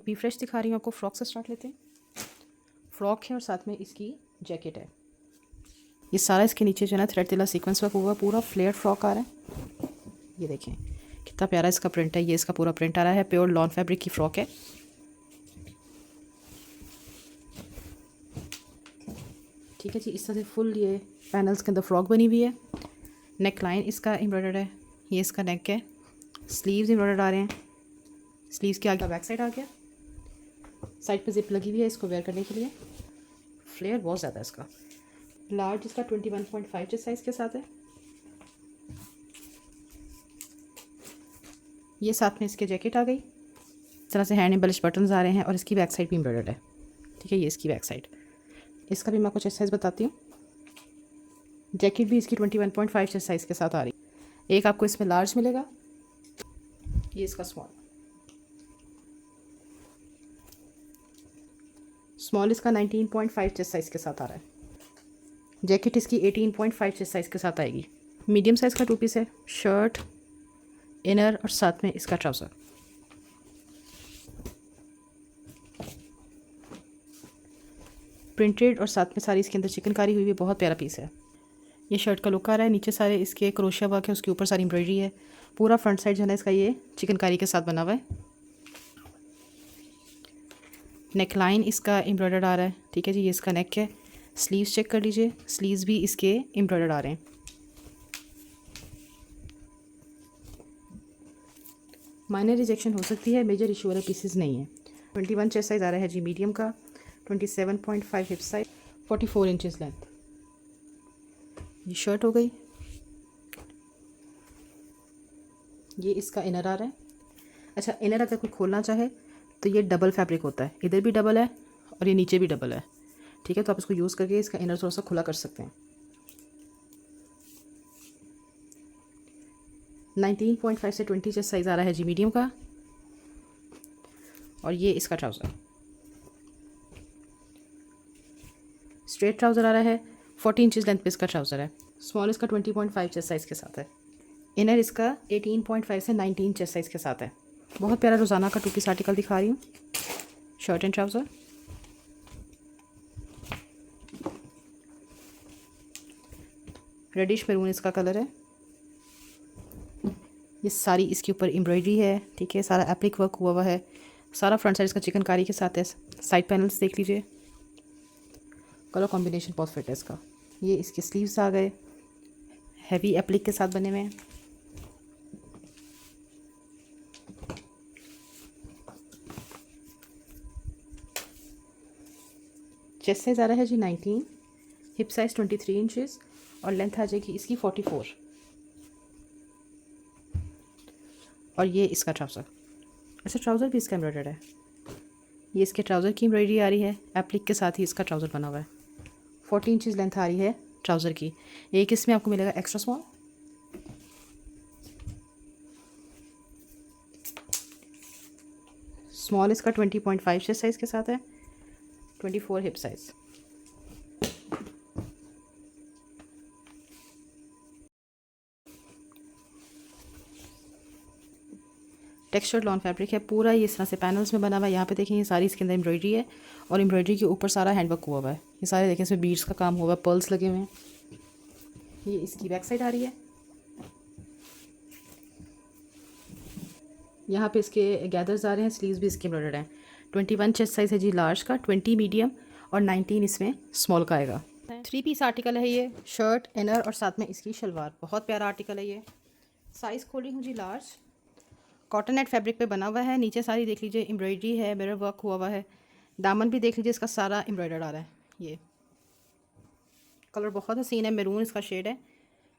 B fresh दिखा रही हूँ आपको। फ्रॉक से स्टार्ट लेते हैं। फ्रॉक है और साथ में इसकी जैकेट है। ये सारा इसके नीचे जो है ना थ्रेड तिला सीक्वेंस वर्क हुआ, पूरा फ्लेयर फ्रॉक आ रहा है। ये देखें कितना प्यारा इसका प्रिंट है। ये इसका पूरा प्रिंट आ रहा है। प्योर लॉन फैब्रिक की फ्रॉक है। ठीक है जी, इस तरह से फुल ये पैनल्स के अंदर फ्रॉक बनी हुई है। नेक लाइन इसका एम्ब्रॉयडर्ड है। ये इसका नेक है। स्लीव्स एम्ब्रॉयडर्ड आ रहे हैं। स्लीव्स के आगे बैक साइड आ गया। साइड पे जिप लगी हुई है इसको वेयर करने के लिए। फ्लेयर बहुत ज़्यादा है इसका। लार्ज इसका 21.5 जिस साइज़ के साथ है। ये साथ में इसके जैकेट आ गई। इस तरह से हैंड एम्बलिश बटन्स आ रहे हैं और इसकी बैक साइड भी एम्ब्रॉयडर्ड है। ठीक है, ये इसकी बैक साइड। इसका भी मैं आपको चेस्ट साइज़ बताती हूँ। जैकेट भी इसकी 21.5 चेस्ट साइज़ के साथ आ रही है। एक आपको इसमें लार्ज मिलेगा, ये इसका स्मॉल इसका 19.5 चेस्ट साइज़ के साथ आ रहा है। जैकेट इसकी 18.5 चेस्ट साइज़ के साथ आएगी। मीडियम साइज़ का 2 पीस है। शर्ट, इनर और साथ में इसका ट्राउज़र। प्रिंटेड और साथ में सारी इसके अंदर चिकनकारी हुई है। बहुत प्यारा पीस है। ये शर्ट का लुक आ रहा है। नीचे सारे इसके क्रोशिया वर्क है, उसके ऊपर सारी एम्ब्रॉयडरी है। पूरा फ्रंट साइड जो है ना इसका ये चिकनकारी के साथ बना हुआ है। नेक लाइन इसका एम्ब्रॉयडर्ड आ रहा है। ठीक है जी, ये इसका नेक है। स्लीव्स चेक कर लीजिए, स्लीव्स भी इसके एम्ब्रॉयडर्ड आ रहे हैं। माइनर रिजेक्शन हो सकती है, मेजर इशू वाले पीसेस नहीं है। 21 चेस्ट साइज़ आ रहा है जी मीडियम का। 27.5 हिप साइज, 44 इंचज़ लेंथ। ये शर्ट हो गई। ये इसका इनर आ रहा है। अच्छा, इनर अगर कोई खोलना चाहे तो ये डबल फैब्रिक होता है। इधर भी डबल है और ये नीचे भी डबल है। ठीक है, तो आप इसको यूज़ करके इसका इनर थोड़ा सा खुला कर सकते हैं। 19.5 से 20 चेस्ट साइज़ आ रहा है जी मीडियम का। और ये इसका ट्राउज़र स्ट्रेट ट्राउज़र आ रहा है। 40 इंचज़ लेंथ पे इसका ट्राउज़र है। स्मॉल इसका 20.5 चेस्ट साइज़ के साथ है। इनर इसका 18.5 से 19 चेस्ट साइज़ के साथ है। बहुत प्यारा रोज़ाना का 2 पीस आर्टिकल दिखा रही हूँ। Shirt and trouser, reddish maroon इसका कलर है। ये सारी इसके ऊपर एम्ब्रॉयडरी है। ठीक है, सारा एप्लिक वर्क हुआ हुआ है। सारा फ्रंट साइड इसका चिकनकारी के साथ है। साइड पैनल्स देख लीजिए, कलर कॉम्बिनेशन बहुत फिट है इसका। ये इसके स्लीव्स आ गए, हैवी एप्लिक के साथ बने हुए हैं। चेस्ट साइज़ आ रहा है जी 19, हिप साइज़ 23 इंचज़ और लेंथ आ जाएगी इसकी 44। और ये इसका ट्राउज़र। अच्छा, ट्राउज़र भी इसका एम्ब्रॉयडर्ड है। ये इसके ट्राउज़र की एम्ब्रॉयडरी आ रही है। एप्लिक के साथ ही इसका ट्राउज़र बना हुआ है। 40 इंचज़ लेंथ आ रही है ट्राउज़र की। एक इसमें आपको मिलेगा एक्स्ट्रा स्मॉल। स्मॉल इसका 20.5 चेस्ट साइज़ के साथ है। 24 hip size. Textured lawn fabric है पूरा। ये इस तरह से पैनल्स में बना हुआ है। यहाँ पे देखें, ये सारी इसके अंदर एम्ब्रॉयडरी है और एम्ब्रॉयडरी के ऊपर सारा हैंडवर्क हुआ हुआ है। ये सारे देखें, इसमें बीड्स का काम हुआ है, पर्ल्स लगे हुए हैं। ये इसकी बैक साइड आ रही है। यहाँ पे इसके गैदर्स आ रहे हैं। स्लीव्स भी इसके एम्ब्रॉयडर्ड हैं। 21 चेस्ट साइज़ है जी लार्ज का, 20 मीडियम और 19 इसमें स्मॉल का आएगा। 3 पीस आर्टिकल है ये। शर्ट, इनर और साथ में इसकी शलवार। बहुत प्यारा आर्टिकल है ये। साइज़ खोली हूँ जी लार्ज। कॉटन नेट फैब्रिक पे बना हुआ है। नीचे सारी देख लीजिए एम्ब्रॉयडरी है, मिरर वर्क हुआ हुआ है। दामन भी देख लीजिए, इसका सारा एम्ब्रॉयडर्ड आ रहा है। ये कलर बहुत हसीन है, मैरून इसका शेड है।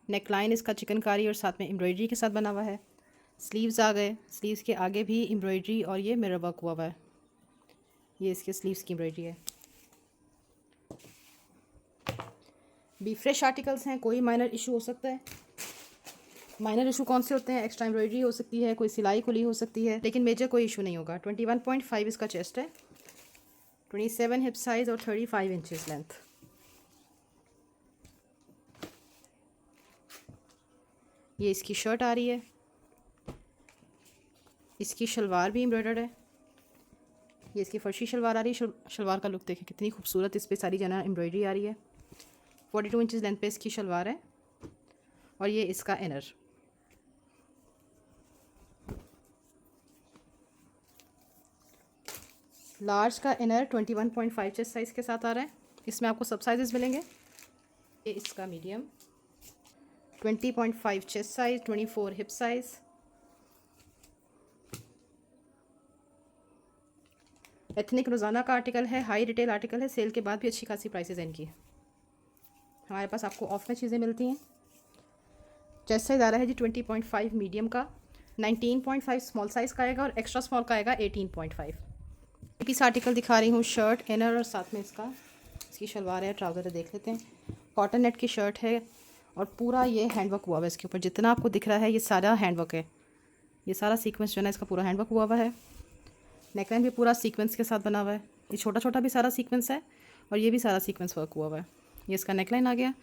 नेक लाइन इसका चिकनकारी और साथ में एम्ब्रॉयडरी के साथ बना हुआ है। स्लीव्स आ गए। स्लीव्स के आगे भी एम्ब्रॉयडरी और ये मिरर वर्क हुआ हुआ है। ये इसके स्लीव्स की एम्ब्रॉयडरी है। भी फ्रेश आर्टिकल्स हैं, कोई माइनर इशू हो सकता है। माइनर इशू कौन से होते हैं? एक्स्ट्रा एम्ब्रॉयडरी हो सकती है, कोई सिलाई खुली हो सकती है, लेकिन मेजर कोई इशू नहीं होगा। 21.5 इसका चेस्ट है। 27 हिप साइज़ और 35 इंचज़ लेंथ। ये इसकी शर्ट आ रही है। इसकी शलवार भी एम्ब्रॉयडर्ड है। ये इसकी फर्शी शलवार आ रही है। शलवार का लुक देखें कितनी खूबसूरत, इस पर सारी जना एम्ब्रॉयडरी आ रही है। 42 इंचज़ लेंथ पे इसकी शलवार है और ये इसका इनर। लार्ज का इनर 21.5 चेस्ट साइज़ के साथ आ रहा है। इसमें आपको सब साइजेस मिलेंगे। ये इसका medium 20.5 chest size, 24 hip size. Ethnic रोज़ाना का आर्टिकल है, हाई रिटेल आर्टिकल है, सेल के बाद भी अच्छी खासी प्राइसेस हैं इनकी। हमारे पास आपको ऑफ में चीज़ें मिलती हैं। चेस्ट साइज़ आ रहा है जी 20.5 मीडियम का, 19.5 स्मॉल साइज़ का आएगा और एक्स्ट्रा स्मॉल का आएगा 18.5। पीस आर्टिकल दिखा रही हूँ, शर्ट, इनर और साथ में इसकी शलवार है। ट्राउज़र देख लेते हैं। कॉटन नेट की शर्ट है और पूरा ये हैंडवर्क हुआ हुआ है इसके ऊपर। जितना आपको दिख रहा है ये सारा हैंडवर्क है। ये सारा सीक्वेंस जो है ना इसका पूरा हैंडवर्क हुआ हुआ है। नेकलाइन भी पूरा सीक्वेंस के साथ बना हुआ है। ये छोटा छोटा भी सारा सीक्वेंस है और ये भी सारा सीक्वेंस वर्क हुआ हुआ है। ये इसका नेकलाइन आ गया,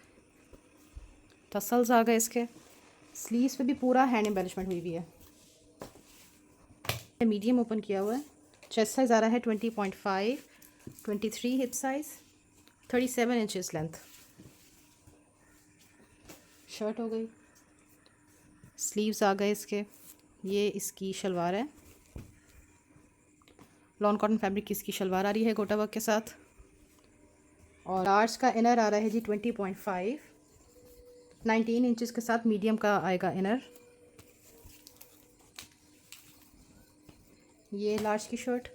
टसल्स आ गए इसके। स्लीव्स पे भी पूरा हैंड एम्बेलिशमेंट हुई हुई है। मीडियम ओपन किया हुआ है। चेस्ट साइज़ आ रहा है 20.5, 23 hip size, 37 inches length. Shirt हो गई, स्लीव्स आ गए इसके। ये इसकी शलवार है, लॉन कॉटन फैब्रिक की इसकी शलवार आ रही है गोटा वर्क के साथ। और लार्ज का इनर आ रहा है जी 20.5, 19 इंचज़ के साथ मीडियम का आएगा इनर। ये लार्ज की शर्ट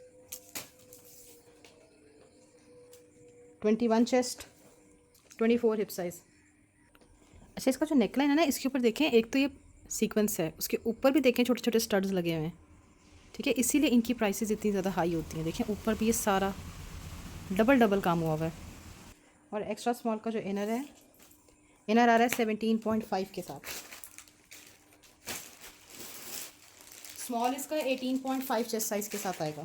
21 चेस्ट, 24 हिप साइज़। अच्छा, इसका जो नेकलाइन है ना, इसके ऊपर देखें, एक तो ये सीक्वेंस है, उसके ऊपर भी देखें छोटे छोटे स्टड्स लगे हुए हैं। ठीक है, इसीलिए इनकी प्राइसेस इतनी ज़्यादा हाई होती हैं। देखें ऊपर भी ये सारा डबल काम हुआ हुआ है। और एक्स्ट्रा स्मॉल का जो इनर है, इनर आ रहा है 17.5 के साथ। स्मॉल इसका 18.5 चेस्ट साइज़ के साथ आएगा।